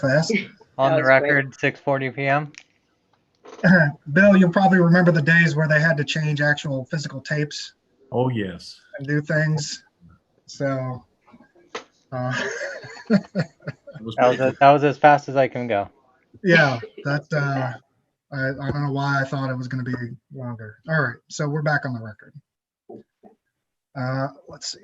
was fast. On the was record, 6:40 p.m. Bill, you'll probably remember the days where they had to change actual physical tapes Oh, yes. and do things. So, It was pretty quick. That was as fast as I can go. yeah, that I don't know why I thought it was going to be longer. All right, so we're back on the record. Let's see.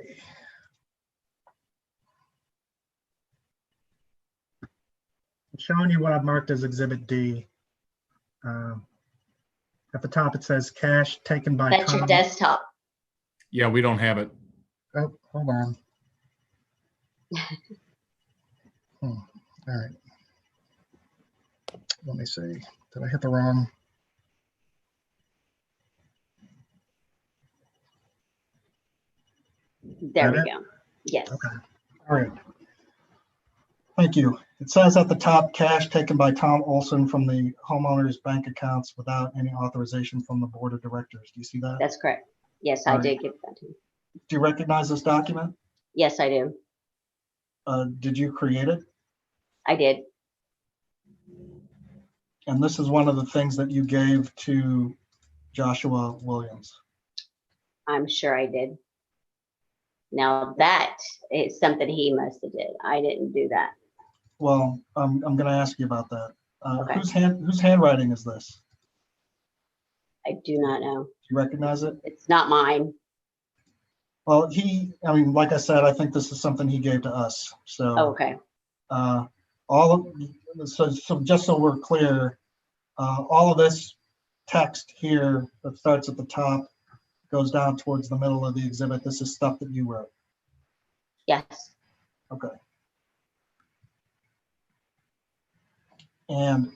I'm showing you what I've marked as Exhibit D. At the top, it says cash taken by That's Tom. your desktop. Yeah, we don't have it. Oh, hold on. All right. Let me see. Did I hit the wrong? There we go. Yes. Okay. All right. Thank you. It says at the top, cash taken by Tom Olson from the homeowner's bank accounts without any authorization from the board of directors. Do you see that? That's correct. Yes, All I right. did get that. Do you recognize this document? Yes, I do. Did you create it? I did. And this is one of the things that you gave to Joshua Williams. I'm sure I did. Now that is something he must have did. I didn't do that. Well, I'm going to ask you about that. Okay. Whose handwriting is this? I do not know. Do you recognize it? It's not mine. Well, like I said, I think this is something he gave to us. So, Oh, okay. So just so we're clear, all of this text here that starts at the top goes down towards the middle of the exhibit. This is stuff that you wrote. Yes. Okay. And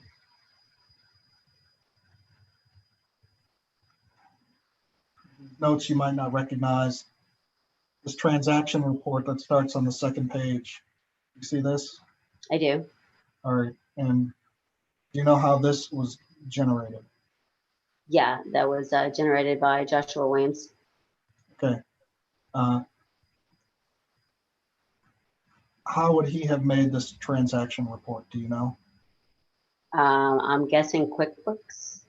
notes you might not recognize. This transaction report that starts on the second page. You see this? I do. All right. And do you know how this was generated? Yeah, that was generated by Joshua Williams. Okay. How would he have made this transaction report? Do you know? I'm guessing QuickBooks.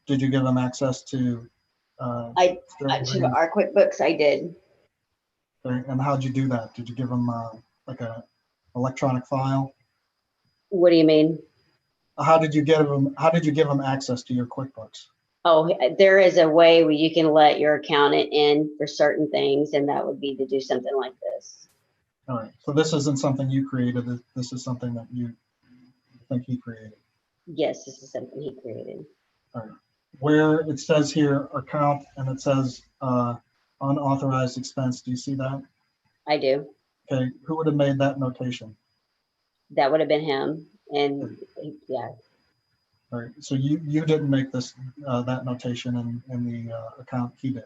Did you give him access to? To our QuickBooks, I did. Okay. And how'd you do that? Did you give him like a electronic file? What do you mean? How did you give him access to your QuickBooks? Oh, there is a way where you can let your accountant in for certain things, and that would be to do something like this. All right. So this isn't something you created. This is something that you think he created. Yes, this is something he created. All right. Where it says here account and it says unauthorized expense, do you see that? I do. Okay. Who would have made that notation? That would have been him. And yeah. All right. So you didn't make this that notation in the account, he did.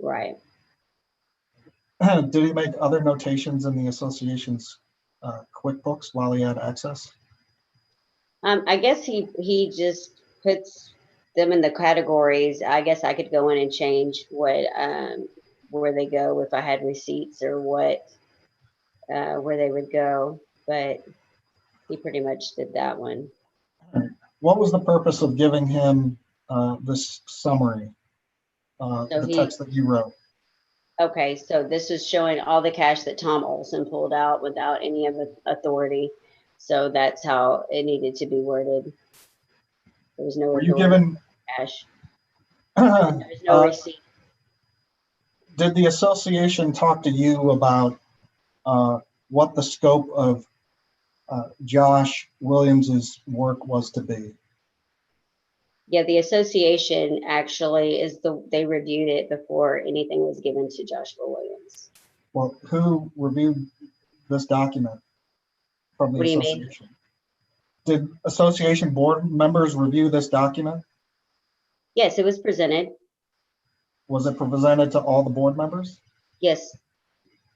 Right. Did he make other notations in the association's QuickBooks while he had access? I guess he just puts them in the categories. I guess I could go in and change what where they go if I had receipts or what where they would go, but he pretty much did that one. What was the purpose of giving him this summary, the text that you wrote? Okay, so this is showing all the cash that Tom Olson pulled out without any of the authority. So that's how it needed to be worded. There was no Were you given cash. There was no receipt. Did the association talk to you about what the scope of Josh Williams's work was to be? Yeah, the association actually they reviewed it before anything was given to Joshua Williams. Well, who reviewed this document from the association? What do you mean? Did association board members review this document? Yes, it was presented. Was it presented to all the board members? Yes.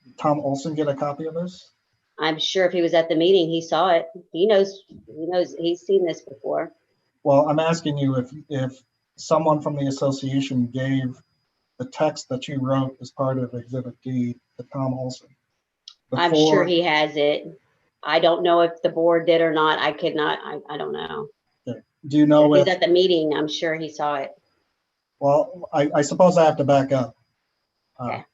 Did Tom Olson get a copy of this? I'm sure if he was at the meeting, he saw it. He knows, he's seen this before. Well, I'm asking you if someone from the association gave the text that you wrote as part of Exhibit D to Tom Olson. I'm sure he has it. I don't know if the board did or not. I could not, I don't know. Do you know If he's if, at the meeting, I'm sure he saw it. well, I suppose I have to back up. Okay.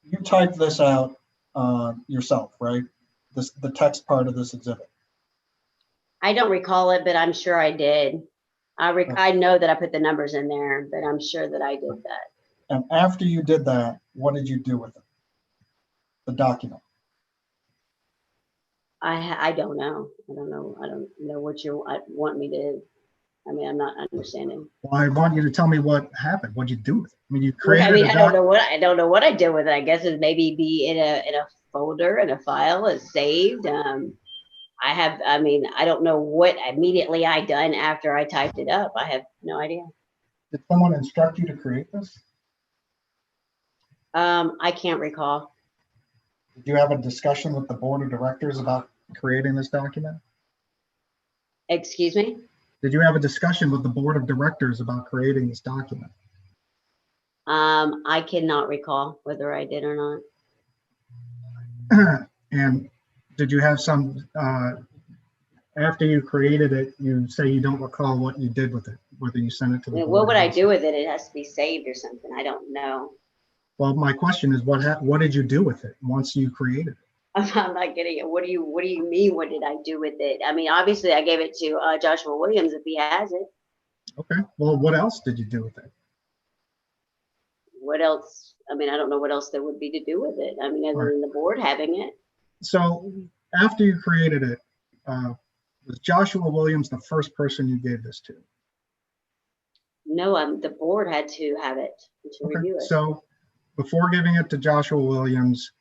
You typed this out yourself, right? The text part of this exhibit. I don't recall it, but I'm sure I did. I know that I put the numbers in there, but I'm sure that I did that. And after you did that, what did you do with it? The document. I don't know. I don't know. I don't know what you want me to. I mean, I'm not understanding. Well, I want you to tell me what happened. What'd you do with it? I mean, you I created mean, a I don't know document. what I did with it. I guess it maybe be in a folder, in a file, it's saved. I mean, I don't know what immediately I done after I typed it up. I have no idea. Did someone instruct you to create this? I can't recall. Did you have a discussion with the board of directors about creating this document? Excuse me? Did you have a discussion with the board of directors about creating this document? I cannot recall whether I did or not. And did you have some, after you created it, you say you don't recall what you did with it, whether you sent it to the board? What would I do with it? It has to be saved or something. I don't know. Well, my question is, what did you do with it once you created it? I'm not getting it. What do you mean? What did I do with it? I mean, obviously I gave it to Joshua Williams if he has it. Okay, well, what else did you do with it? What else? I mean, I don't know what else there would be to do with it. I mean, other than the board having it. So after you created it, was Joshua Williams the first person you gave this to? No, the board had to have it to review it. So before giving it to Joshua Williams,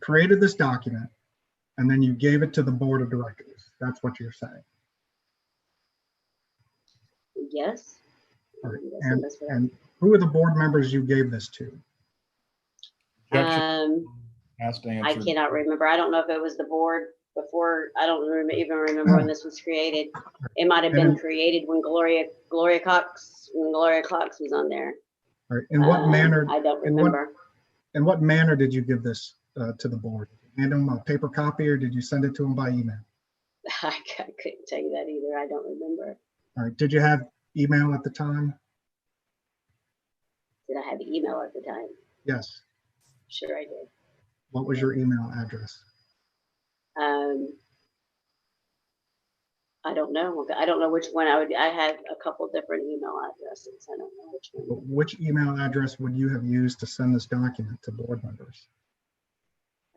created this document, and then you gave it to the board of directors. That's what you're saying. Yes. All right. And who are the board members you gave this to? Has to I answer. cannot remember. I don't know if it was the board before. I don't even remember when this was created. It might have been created when Gloria Cox was on there. All right. In what manner? I don't remember. In what manner did you give this to the board? Hand them a paper copy, or did you send it to them by email? I couldn't tell you that either. I don't remember. All right. Did you have email at the time? Did I have email at the time? Yes. Sure, I did. What was your email address? I don't know. I don't know which one I had a couple different email addresses. I don't know which one. Which email address would you have used to send this document to board members?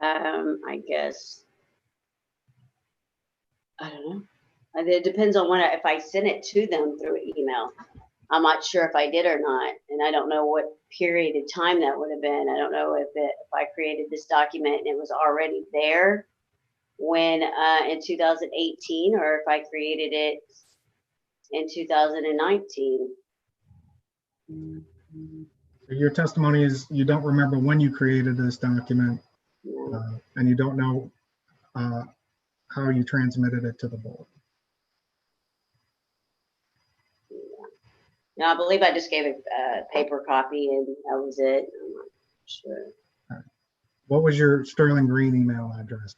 I guess, I don't know. It depends on if I sent it to them through email. I'm not sure if I did or not, and I don't know what period of time that would have been. I don't know if I created this document and it was already there when in 2018, or if I created it in 2019. Your testimony is you don't remember when you created this document, and you don't know how you transmitted it to the board. No, I believe I just gave a paper copy and that was it. I'm not sure. Right. What was your Sterling Green email address?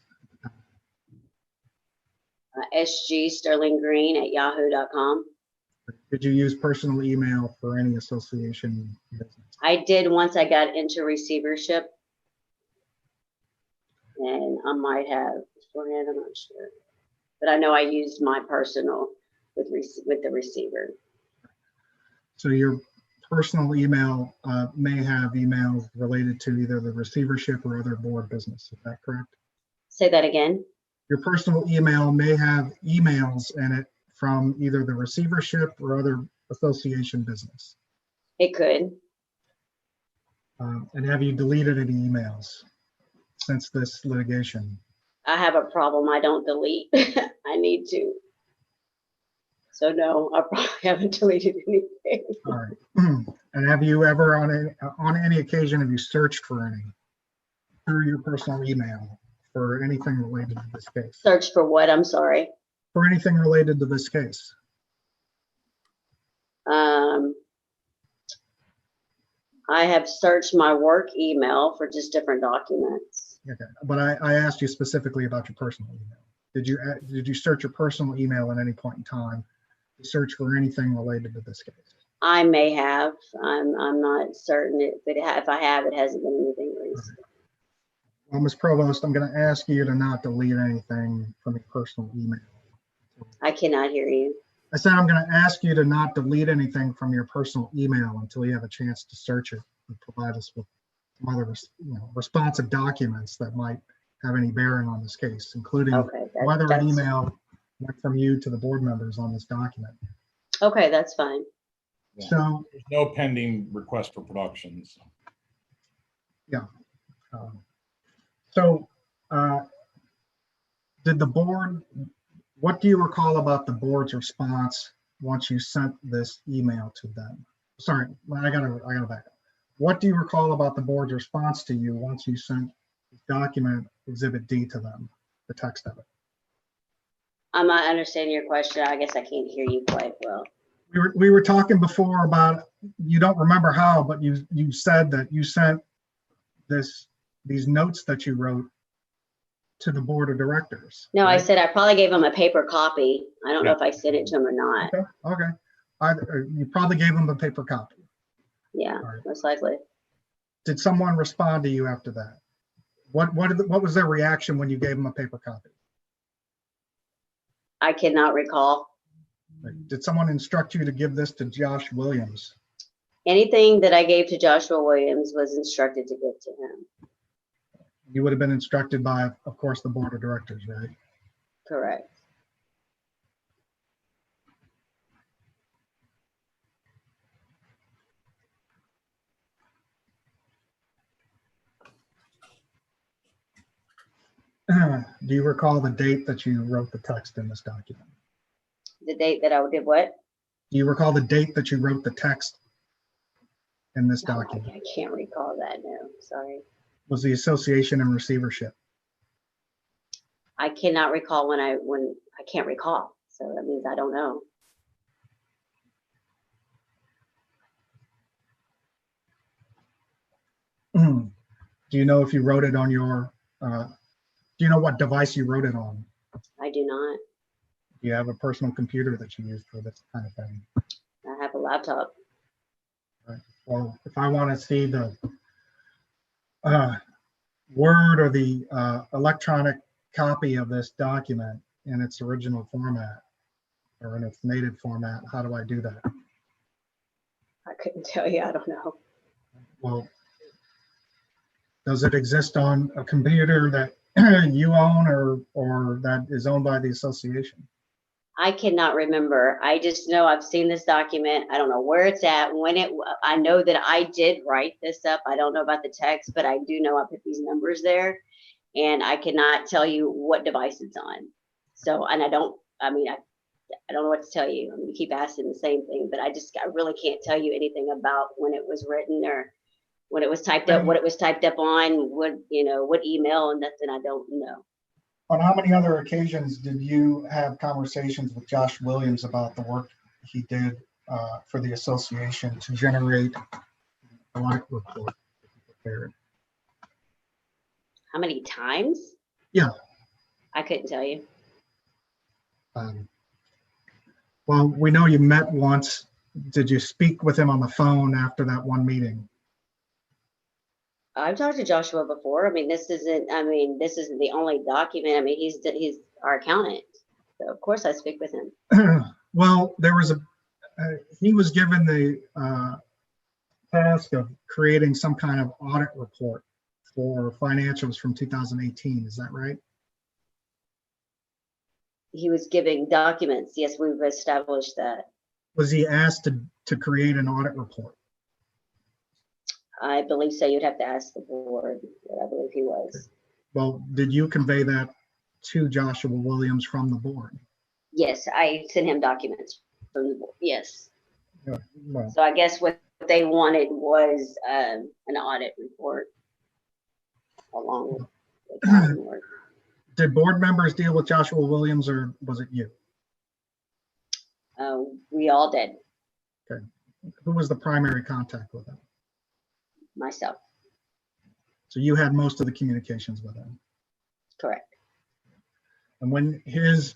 sgsterlinggreen@yahoo.com. Did you use personal email for any association business? I did once I got into receivership, and I might have beforehand. I'm not sure, but I know I used my personal with the receiver. So your personal email may have emails related to either the receivership or other board business. Is that correct? Say that again. Your personal email may have emails in it from either the receivership or other association business. It could. And have you deleted any emails since this litigation? I have a problem. I don't delete. I need to. So no, I probably haven't deleted anything. All right. And have you ever, on any occasion, have you searched for any through your personal email for anything related to this case? Search for what? I'm sorry. For anything related to this case? I have searched my work email for just different documents. Okay, but I asked you specifically about your personal email. Did you search your personal email at any point in time to search for anything related to this case? I may have. I'm not certain if I have, it hasn't been anything recent. Well, Ms. Provost, I'm going to ask you to not delete anything from your personal email. I cannot hear you. I said I'm going to ask you to not delete anything from your personal email until you have a chance to search it and provide us with some other responsive documents that might have any bearing on this case, including whether an email went from you to the board members on this document. Okay, that's fine. Yeah. So There's no pending request for productions. yeah. Did the board, what do you recall about the board's response once you sent this email to them? Sorry, I gotta back up. What do you recall about the board's response to you once you sent document Exhibit D to them, the text of it? I'm not understanding your question. I guess I can't hear you quite well. We were talking before about, you don't remember how, but you said that you sent these notes that you wrote to the board of directors. No, right? I said I probably gave them a paper copy. I don't know if I sent it to them or not. Okay. You probably gave them a paper copy. Yeah, right. most likely. Did someone respond to you after that? What was their reaction when you gave them a paper copy? I cannot recall. Did someone instruct you to give this to Josh Williams? Anything that I gave to Joshua Williams was instructed to give to him. You would have been instructed by, of course, the board of directors, right? Correct. Do you recall the date that you wrote the text in this document? The date that I did what? Do you recall the date that you wrote the text in this No, document? I can't recall that. No, sorry. Was the association and receivership? I cannot recall when I can't recall. So that means I don't know. Do you know if you wrote it on your, do you know what device you wrote it on? I do not. Do you have a personal computer that you use for this kind of thing? I have a laptop. Right. Well, if I want to see the Word or the electronic copy of this document in its original format or in its native format, how do I do that? I couldn't tell you. I don't know. Well, does it exist on a computer that you own or that is owned by the association? I cannot remember. I just know I've seen this document. I don't know where it's at, I know that I did write this up. I don't know about the text, but I do know I put these numbers there, and I cannot tell you what device it's on. So, and I don't know what to tell you. I mean, you keep asking the same thing, but I really can't tell you anything about when it was written or when it was typed up, what it was typed up on, what email, and nothing. I don't know. On how many other occasions did you have conversations with Josh Williams about the work he did for the association to generate an audit report that he prepared? How many times? Yeah. I couldn't tell you. Well, we know you met once. Did you speak with him on the phone after that one meeting? I've talked to Joshua before. I mean, this isn't the only document. I mean, he's our accountant. So of course I speak with him. Well, there was he was given the task of creating some kind of audit report for financials from 2018. Is that right? He was giving documents. Yes, we've established that. Was he asked to create an audit report? I believe so. You'd have to ask the board, but I believe he was. Well, did you convey that to Joshua Williams from the board? Yes, I sent him documents from the board. Yes. Yeah, well, So I guess what they wanted was an audit report along with the accounting work. did board members deal with Joshua Williams, or was it you? We all did. Okay. Who was the primary contact with him? Myself. So you had most of the communications with him. Correct. And when his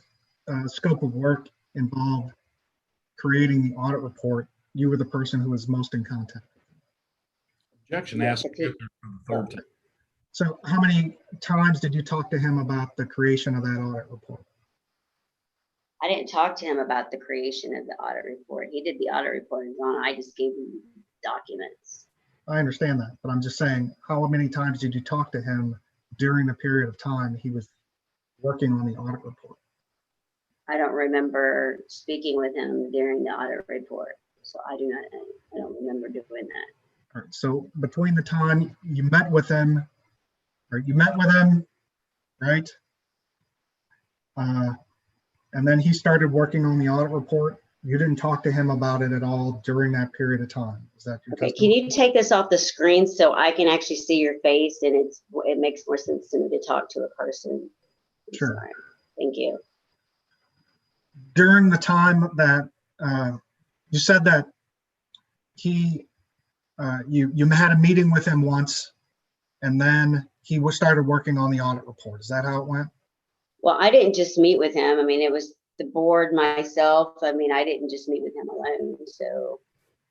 scope of work involved creating the audit report, you were the person who was most in contact. Objection Yeah, asked it's for a- the third time. So how many times did you talk to him about the creation of that audit report? I didn't talk to him about the creation of the audit report. He did the audit report and gone. I just gave him documents. I understand that, but I'm just saying, how many times did you talk to him during the period of time he was working on the audit report? I don't remember speaking with him during the audit report. So I don't remember doing that. All right, so between the time you met with him, right? And then he started working on the audit report. You didn't talk to him about it at all during that period of time. Is that your Okay, can testimony? you take this off the screen so I can actually see your face and it makes more sense to me to talk to a person? I'm Sure. sorry. Thank you. During the time that you said that you had a meeting with him once, and then he started working on the audit report. Is that how it went? Well, I didn't just meet with him. I mean, it was the board, myself. I mean, I didn't just meet with him alone. So,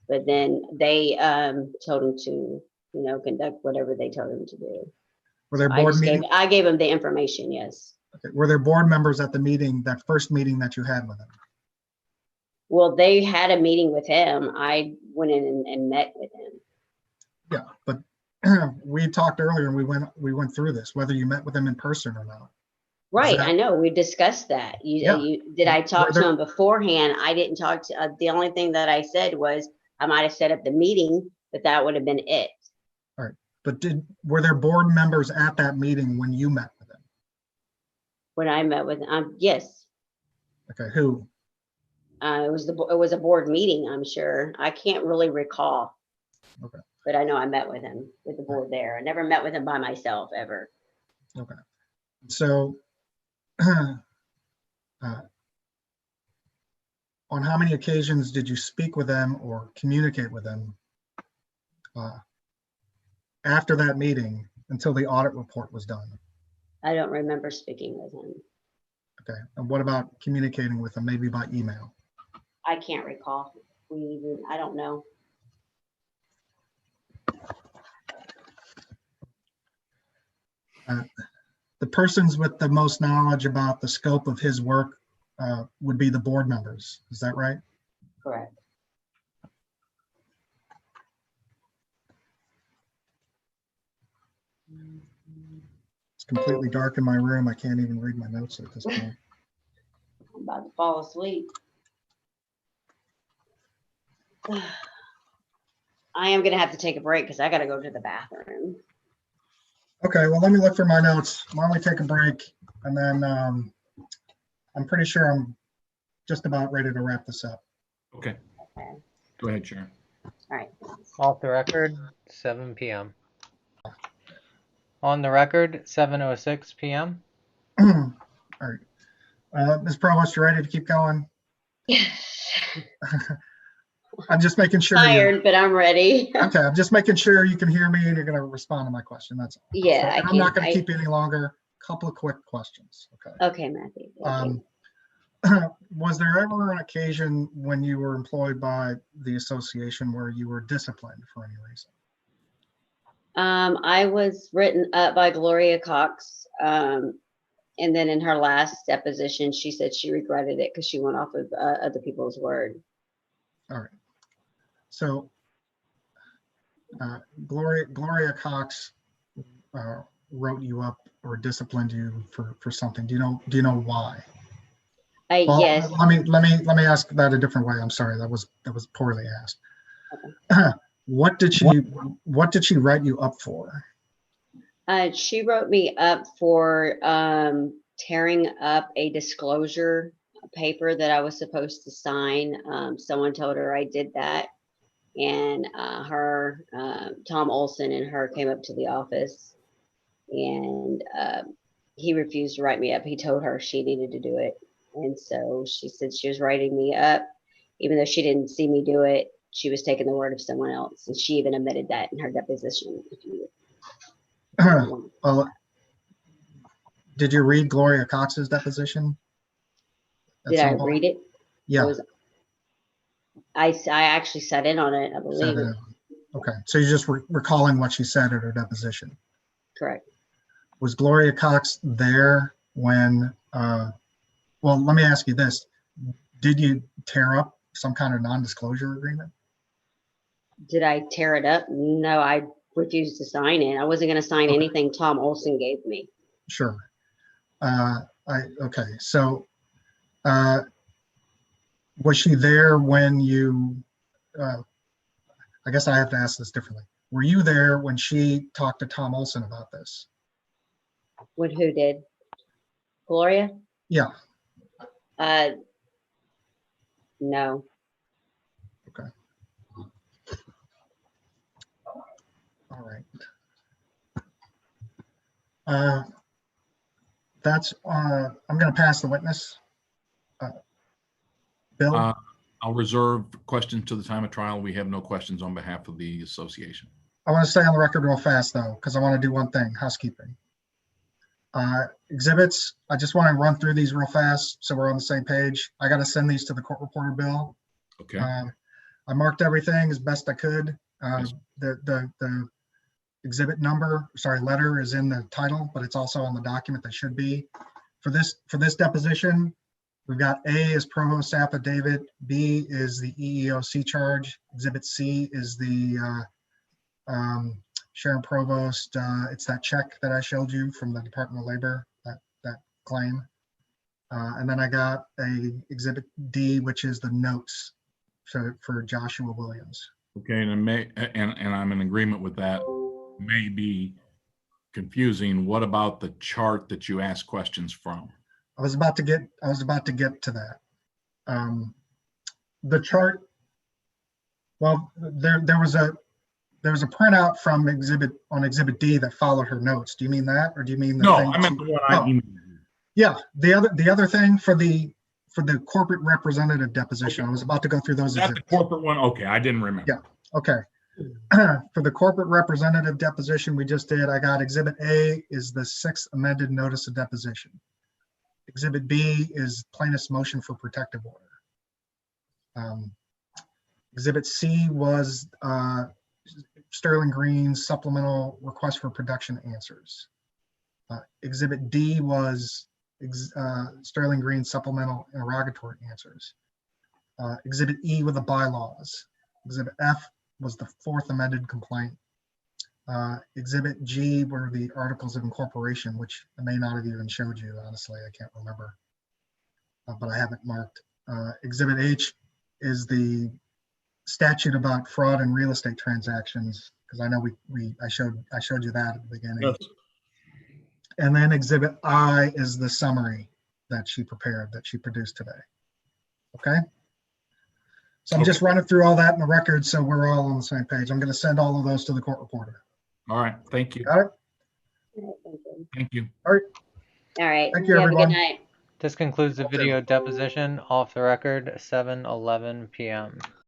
but then they told him to, conduct whatever they told him to do. Were there I board just meetings? I gave him the information. Yes. Okay. Were there board members at the meeting, that first meeting that you had with him? Well, they had a meeting with him. I went in and met with him. Yeah, but we talked earlier and we went through this, whether you met with him in person or not. Right, that- I know, we discussed that. Yeah. Did I talk Were to there- him beforehand? I didn't talk to, the only thing that I said was I might have set up the meeting, but that would have been it. But were there board members at that meeting when you met with him? When I met with, yes, Okay, who? it was a board meeting, I'm sure. I can't really recall. Okay. But I know I met with him, with the board there. I never met with him by myself ever. Okay. So on how many occasions did you speak with them or communicate with them after that meeting until the audit report was done? I don't remember speaking with him. Okay. And what about communicating with them, maybe by email? I can't recall. I don't know. The persons with the most knowledge about the scope of his work would be the board members. Is that right? Correct. It's completely dark in my room. I can't even read my notes at this point. I'm about to fall asleep. I am gonna have to take a break because I gotta go to the bathroom. Okay, well, let me look for my notes. Why don't we take a break? And then I'm pretty sure I'm just about ready to wrap this up. Okay, Okay. go ahead, Sharon. All right. Off the record, 7 p.m. On the record, 7:06 p.m. All right. Ms. Provost, you ready to keep going? Yes. I'm just making sure. Tired, but I'm ready. Okay, I'm just making sure you can hear me and you're going to respond to my question. That's all. Yeah, And I'm not going to keep you any longer. Couple of quick questions. Okay. Okay, Matthew. Thank you. Was there ever an occasion when you were employed by the association where you were disciplined for any reason? I was written up by Gloria Cox. And then in her last deposition, she said she regretted it because she went off of other people's word. All right. So Gloria Cox wrote you up or disciplined you for something. Do you know why? Well, Yes. Let me ask that a different way. I'm sorry. That was poorly asked. Okay. What did she write you up for? She wrote me up for tearing up a disclosure paper that I was supposed to sign. Someone told her I did that, and Tom Olson and her came up to the office, and he refused to write me up. He told her she needed to do it, and so she said she was writing me up, even though she didn't see me do it. She was taking the word of someone else, and she even admitted that in her deposition. Well, did you read Gloria Cox's deposition? At Did I some point? read it? Yeah. I actually sat in on it, I believe. Said it. Okay, so you're just recalling what she said at her deposition. Correct. Was Gloria Cox there when, well, let me ask you this. Did you tear up some kind of non-disclosure agreement? Did I tear it up? No, I refused to sign it. I wasn't going to sign Okay. anything Tom Olson gave me. Sure. Okay, so was she there when you, I guess I have to ask this differently. Were you there when she talked to Tom Olson about this? When who did? Gloria? Yeah. No. Okay. All right. I'm going to pass the witness. Bill? I'll reserve questions to the time of trial. We have no questions on behalf of the association. I want to stay on the record real fast though, because I want to do one thing, housekeeping. Exhibits, I just want to run through these real fast so we're on the same page. I got to send these to the court reporter, Bill. Okay. I marked everything as best I could. Yes. The exhibit number, sorry, letter is in the title, but it's also on the document that should be. For this deposition, we've got A is Provost affidavit, B is the EEOC charge, exhibit C is the Sharon Provost, it's that check that I showed you from the Department of Labor, that claim. And then I got a exhibit D, which is the notes for Joshua Williams. Okay, and I'm in agreement with that. May be confusing. What about the chart that you asked questions from? I was about to get to that. The chart, well, there was a printout from exhibit D that followed her notes. Do you mean that, or do you mean the No, thing I meant the one I emailed you. Yeah, the other thing for the corporate representative deposition, I was about to go through those. Is that the corporate one? Okay, I didn't remember. Yeah. Okay. For the corporate representative deposition we just did, I got exhibit A is the 6th amended notice of deposition. Exhibit B is plaintiff's motion for protective order. Exhibit C was Sterling Green's supplemental request for production answers. Exhibit D was Sterling Green's supplemental interrogatory answers. Exhibit E were the bylaws. Exhibit F was the 4th amended complaint. Exhibit G were the articles of incorporation, which I may not have even showed you, honestly, I can't remember, but I have it marked. Exhibit H is the statute about fraud in real estate transactions, because I know I showed you that at the beginning. Yes. And then exhibit I is the summary that she prepared, that she produced today. Okay. So I'm just running through all that in the record so we're all on the same page. I'm going to send all of those to the court reporter. All right. Thank you. Got it? Thank you. All right. All right. Thank you, Have a everyone. good night. This concludes the video deposition. Off the record, 7:11 p.m.